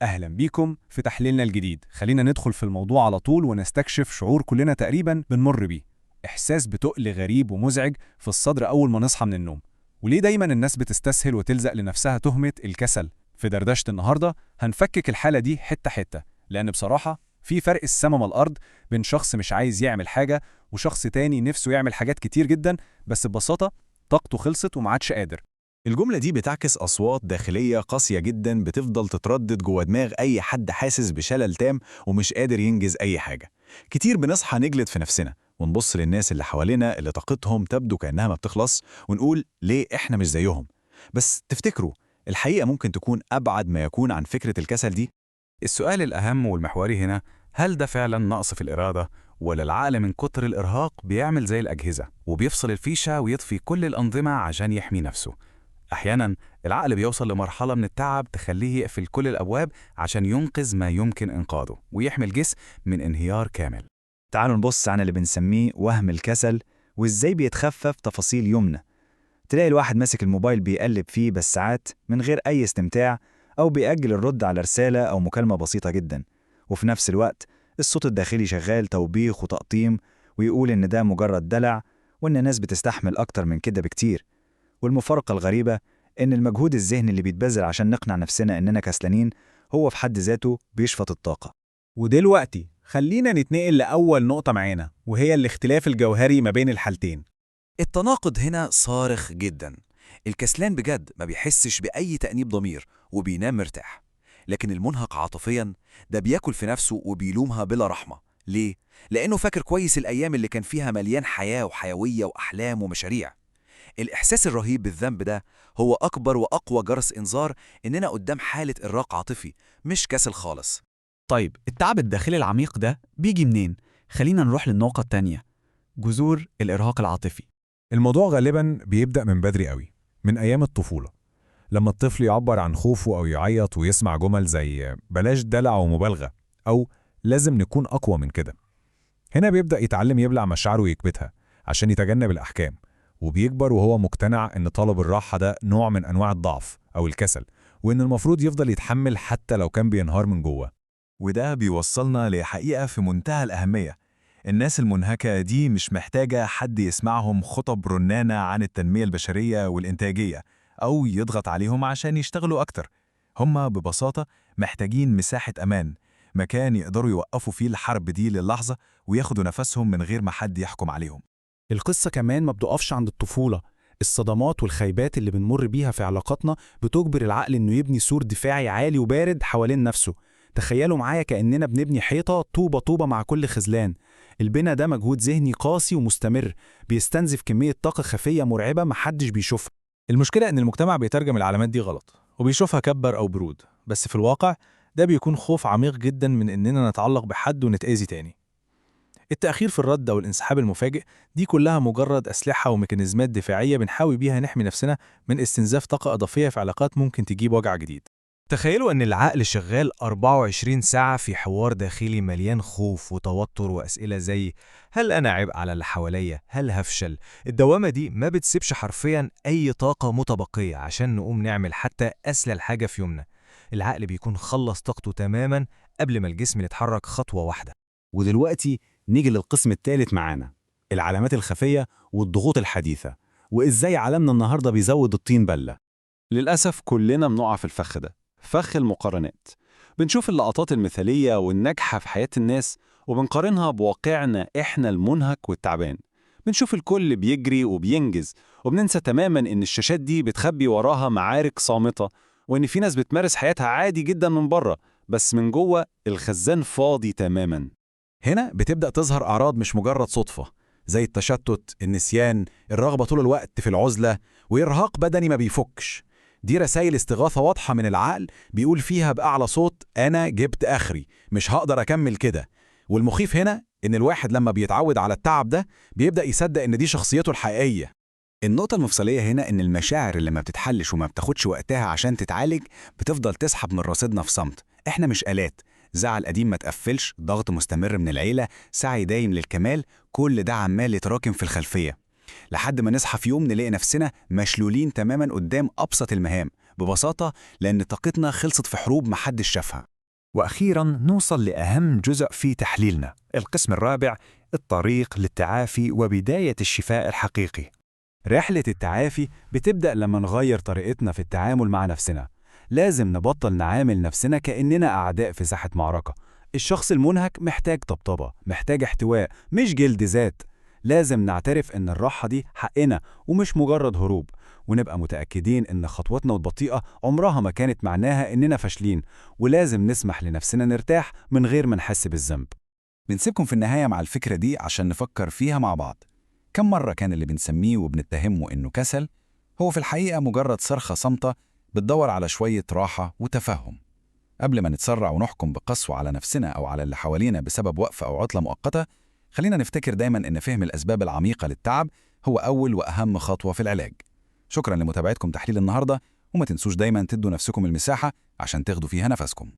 أهلا بيكم في تحليلنا الجديد. خلينا ندخل في الموضوع على طول ونستكشف شعور كلنا تقريبا بنمر بيه. إحساس بتقل غريب ومزعج في الصدر أول ما نصحى من النوم. وليه دايما الناس بتستسهل وتلزق لنفسها تهمة الكسل؟ في دردشة النهاردة هنفكك الحالة دي حتة حتة، لأن بصراحة في فرق السما من الأرض بين شخص مش عايز يعمل حاجة وشخص تاني نفسه يعمل حاجات كتير جدا، بس ببساطة طاقته خلصت ومعادش قادر. الجملة دي بتعكس أصوات داخلية قاسية جدا بتفضل تتردد جوه دماغ أي حد حاسس بشلل تام ومش قادر ينجز أي حاجة. كتير بنصحى نجلد في نفسنا ونبص للناس اللي حوالينا اللي طاقتهم تبدو كأنها ما بتخلص ونقول ليه إحنا مش زيهم. بس تفتكروا الحقيقة ممكن تكون أبعد ما يكون عن فكرة الكسل دي؟ السؤال الأهم والمحوري هنا، هل ده فعلا نقص في الإرادة؟ ولا العقل من كتر الإرهاق بيعمل زي الأجهزة وبيفصل الفيشة ويطفي كل الأنظمة عشان يحمي نفسه؟ أحيانا العقل بيوصل لمرحلة من التعب تخليه يقفل كل الأبواب عشان ينقذ ما يمكن إنقاذه ويحمي الجسم من انهيار كامل. تعالوا نبص على اللي بنسميه وهم الكسل وإزاي بيتخفف تفاصيل يومنا. تلاقي الواحد ماسك الموبايل بيقلب فيه بالساعات من غير أي استمتاع، أو بيأجل الرد على رسالة أو مكالمة بسيطة جدا، وفي نفس الوقت الصوت الداخلي شغال توبيخ وتقطيم ويقول إن ده مجرد دلع وإن الناس بتستحمل أكتر من كده بكتير. والمفارقة الغريبة إن المجهود الذهني اللي بيتبذل عشان نقنع نفسنا إننا كسلانين هو في حد ذاته بيشفط الطاقة. ودلوقتي خلينا نتنقل لأول نقطة معانا، وهي الاختلاف الجوهري ما بين الحالتين. التناقض هنا صارخ جدا. الكسلان بجد ما بيحسش بأي تأنيب ضمير وبينام مرتاح، لكن المنهك عاطفيا ده بياكل في نفسه وبيلومها بلا رحمة. ليه؟ لأنه فاكر كويس الأيام اللي كان فيها مليان حياة وحيوية وأحلام ومشاريع. الإحساس الرهيب بالذنب ده هو أكبر وأقوى جرس إنذار إننا قدام حالة إرهاق عاطفي، مش كسل خالص. طيب التعب الداخلي العميق ده بيجي منين؟ خلينا نروح للنقطة التانية، جذور الإرهاق العاطفي. الموضوع غالبا بيبدأ من بدري قوي، من أيام الطفولة، لما الطفل يعبر عن خوفه أو يعيط ويسمع جمل زي بلاش دلع ومبالغة أو لازم نكون أقوى من كده. هنا بيبدأ يتعلم يبلع مشاعره ويكبتها عشان يتجنب الأحكام، وبيكبر وهو مقتنع إن طلب الراحة ده نوع من أنواع الضعف أو الكسل، وإن المفروض يفضل يتحمل حتى لو كان بينهار من جوه. وده بيوصلنا لحقيقة في منتهى الأهمية. الناس المنهكة دي مش محتاجة حد يسمعهم خطب رنانة عن التنمية البشرية والإنتاجية أو يضغط عليهم عشان يشتغلوا أكتر. هم ببساطة محتاجين مساحة أمان، مكان يقدروا يوقفوا فيه الحرب دي للحظة وياخدوا نفسهم من غير ما حد يحكم عليهم. القصة كمان ما بتقفش عند الطفولة. الصدمات والخيبات اللي بنمر بيها في علاقاتنا بتجبر العقل إنه يبني سور دفاعي عالي وبارد حوالين نفسه. تخيلوا معايا كأننا بنبني حيطة طوبة طوبة مع كل خذلان. البناء ده مجهود ذهني قاسي ومستمر، بيستنزف كمية طاقة خفية مرعبة محدش بيشوفها. المشكلة إن المجتمع بيترجم العلامات دي غلط وبيشوفها كبر أو برود، بس في الواقع ده بيكون خوف عميق جدا من إننا نتعلق بحد ونتأذي تاني. التأخير في الرد أو الانسحاب المفاجئ دي كلها مجرد أسلحة وميكانيزمات دفاعية بنحاول بيها نحمي نفسنا من استنزاف طاقة إضافية في علاقات ممكن تجيب وجع جديد. تخيلوا أن العقل شغال 24 ساعة في حوار داخلي مليان خوف وتوتر وأسئلة زي هل أنا عبء على اللي حواليا؟ هل هفشل؟ الدوامة دي ما بتسيبش حرفيا أي طاقة متبقية عشان نقوم نعمل حتى أسلل حاجة في يومنا. العقل بيكون خلص طاقته تماما قبل ما الجسم يتحرك خطوة واحدة. ودلوقتي نيجي للقسم الثالث معانا، العلامات الخفية والضغوط الحديثة، وإزاي عالمنا النهاردة بيزود الطين بلة. للأسف كلنا بنقع في الفخ ده، فخ المقارنات. بنشوف اللقطات المثالية والناجحة في حياة الناس وبنقارنها بواقعنا إحنا المنهك والتعبان. بنشوف الكل بيجري وبينجز وبننسى تماماً إن الشاشات دي بتخبي وراها معارك صامتة، وإن في ناس بتمارس حياتها عادي جداً من بره، بس من جوه الخزان فاضي تماماً. هنا بتبدأ تظهر أعراض مش مجرد صدفة، زي التشتت، النسيان، الرغبة طول الوقت في العزلة، وإرهاق بدني ما بيفكش. دي رسائل استغاثة واضحة من العقل بيقول فيها بأعلى صوت أنا جبت آخري، مش هقدر أكمل كده. والمخيف هنا إن الواحد لما بيتعود على التعب ده بيبدأ يصدق إن دي شخصيته الحقيقية. النقطة المفصلية هنا إن المشاعر اللي ما بتتحلش وما بتاخدش وقتها عشان تتعالج بتفضل تسحب من رصيدنا في صمت. إحنا مش آلات. زعل قديم ما تقفلش، ضغط مستمر من العيلة، سعي دايم للكمال، كل ده عمال يتراكم في الخلفية لحد ما نصحى في يوم نلاقي نفسنا مشلولين تماما قدام أبسط المهام، ببساطة لأن طاقتنا خلصت في حروب محدش شافها. وأخيراً نوصل لأهم جزء في تحليلنا، القسم الرابع، الطريق للتعافي وبداية الشفاء الحقيقي. رحلة التعافي بتبدأ لما نغير طريقتنا في التعامل مع نفسنا. لازم نبطل نعامل نفسنا كأننا أعداء في ساحة معركة. الشخص المنهك محتاج طبطبة، محتاج احتواء، مش جلد ذات. لازم نعترف إن الراحة دي حقنا ومش مجرد هروب، ونبقى متأكدين إن خطوتنا البطيئة عمرها ما كانت معناها إننا فاشلين، ولازم نسمح لنفسنا نرتاح من غير ما نحس بالذنب. بنسيبكم في النهاية مع الفكرة دي عشان نفكر فيها مع بعض. كم مرة كان اللي بنسميه وبنتهمه إنه كسل هو في الحقيقة مجرد صرخة صامتة بتدور على شوية راحة وتفهم؟ قبل ما نتسرع ونحكم بقسوة على نفسنا أو على اللي حوالينا بسبب وقفة أو عطلة مؤقتة، خلينا نفتكر دايما إن فهم الأسباب العميقة للتعب هو أول وأهم خطوة في العلاج. شكرا لمتابعتكم تحليل النهاردة، وما تنسوش دايما تدوا نفسكم المساحة عشان تاخدوا فيها نفسكم.